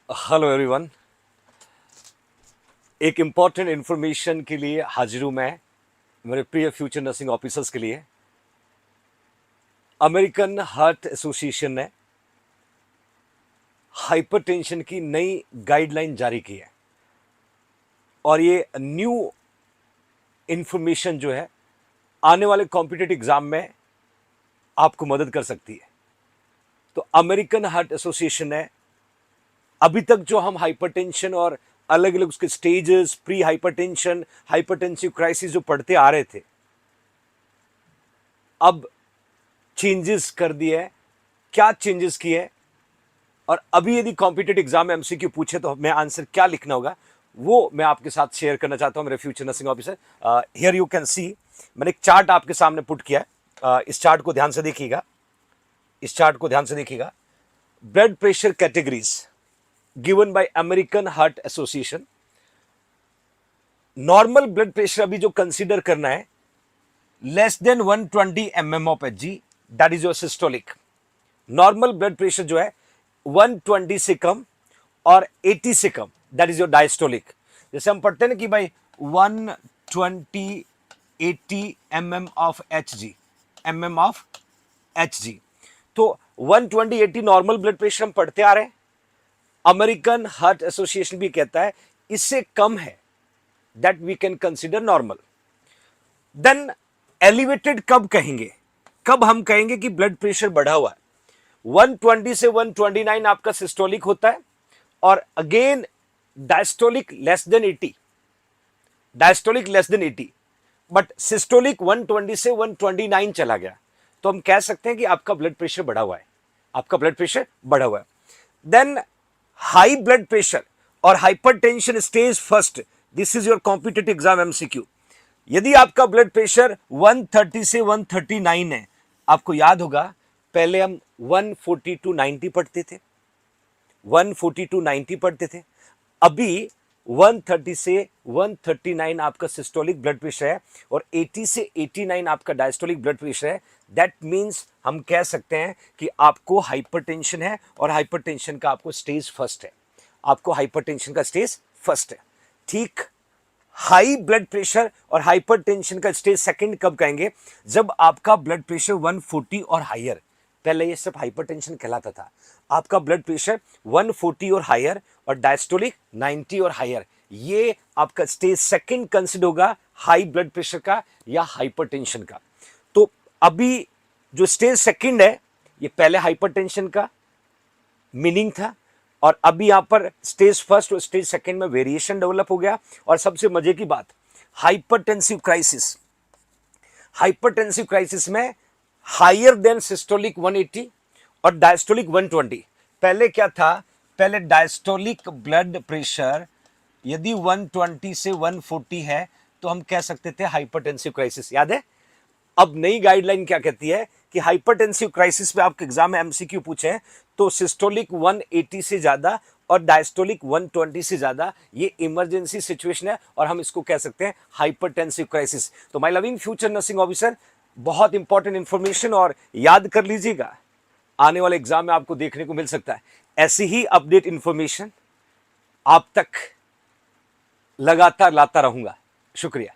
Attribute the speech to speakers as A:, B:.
A: Hello everyone. एक important information के लिए हाजिर हूं मैं, मेरे प्रिय फ्यूचर नर्सिंग ऑफिसर्स के लिए। अमेरिकन हार्ट एसोसिएशन ने हाइपरटेंशन की नई गाइडलाइन जारी की है और ये न्यू इन्फॉर्मेशन जो है आने वाले कॉम्पिटिटिव एग्जाम में आपको मदद कर सकती है। तो अमेरिकन हार्ट एसोसिएशन ने अभी तक जो हम हाइपरटेंशन और अलग अलग उसके stages, pre hypertension, hypertensive crisis जो पढ़ते आ रहे थे, अब चेंजेस कर दिए है। क्या चेंजेस किए और अभी यदि कॉम्पिटिटिव एग्जाम में एमसीक्यू पूछे तो हमें आंसर क्या लिखना होगा, वो मैं आपके साथ शेयर करना चाहता हूं मेरे future nursing officer. Here you can see, मैंने एक चार्ट आपके सामने पुट किया है। इस चार्ट को ध्यान से देखिएगा, इस चार्ट को ध्यान से देखिएगा। Blood pressure categories given by American heart association. Normal blood pressure अभी जो कंसीडर करना है, less than 120 mm of Hg, that is your systolic. Normal blood pressure जो है 120 से कम और 80 से कम, दैट इज योर डायस्टोलिक। जैसे हम पढ़ते हैं ना कि भाई 120 80 mm of Hg, mm of Hg. तो 120 80 नॉर्मल ब्लड प्रेशर हम पढ़ते आ रहे हैं। अमेरिकन हार्ट एसोसिएशन भी कहता है इससे कम है, that we can consider normal. Then elevated कब कहेंगे, कब हम कहेंगे कि ब्लड प्रेशर बढ़ा हुआ है? 120 से 129 आपका सिस्टोलिक होता है और again diastolic less than 80, diastolic less than 80, but systolic 120 से 129 चला गया तो हम कह सकते हैं कि आपका ब्लड प्रेशर बढ़ा हुआ है, आपका ब्लड प्रेशर बढ़ा हुआ है। देन हाई ब्लड प्रेशर और hypertension stage first, this is your competitive exam MCQ. यदि आपका ब्लड प्रेशर 130 से 139 है, आपको याद होगा पहले हम 140 टू 90 पढ़ते थे, 140 टू 90 पढ़ते थे। अभी 130 से 139 आपका सिस्टोलिक ब्लड प्रेशर है और 80 से 89 आपका डायस्टोलिक ब्लड प्रेशर है। दैट मीन्स हम कह सकते हैं कि आपको हाइपरटेंशन है और हाइपरटेंशन का आपको स्टेज फर्स्ट है, आपको हाइपरटेंशन का स्टेज फर्स्ट है। ठीक, हाई ब्लड प्रेशर और हाइपरटेंशन का स्टेज सेकंड कब कहेंगे? जब आपका ब्लड प्रेशर 140 और हायर, पहले ये सब हाइपरटेंशन कहलाता था, आपका ब्लड प्रेशर 140 और हायर और डायस्टोलिक 90 और हायर, ये आपका स्टेज सेकंड कंसिडर होगा हाई ब्लड प्रेशर का या हाइपरटेंशन का। तो अभी जो स्टेज सेकंड है, ये पहले हाइपरटेंशन का मीनिंग था और अभी यहां पर स्टेज फर्स्ट और स्टेज सेकंड में वेरिएशन डेवलप हो गया। और सबसे मजे की बात, हाइपरटेंसिव क्राइसिस, हाइपरटेंसिव क्राइसिस में हायर देन सिस्टोलिक 180 और डायस्टोलिक 120। पहले क्या था? पहले डायस्टोलिक ब्लड प्रेशर यदि 120 से 140 है तो हम कह सकते थे हाइपरटेंसिव क्राइसिस, याद है? अब नई गाइडलाइन क्या कहती है कि हाइपरटेंसिव क्राइसिस पे आपके एग्जाम में एमसीक्यू पूछे तो सिस्टोलिक 180 से ज्यादा और डायस्टोलिक 120 से ज्यादा, ये इमरजेंसी सिचुएशन है और हम इसको कह सकते हैं हाइपरटेंसिव क्राइसिस। तो my loving future nursing officer, बहुत इंपॉर्टेंट इंफॉर्मेशन और याद कर लीजिएगा, आने वाले एग्जाम में आपको देखने को मिल सकता है। ऐसी ही अपडेट इंफॉर्मेशन आप तक लगातार लाता रहूंगा। शुक्रिया।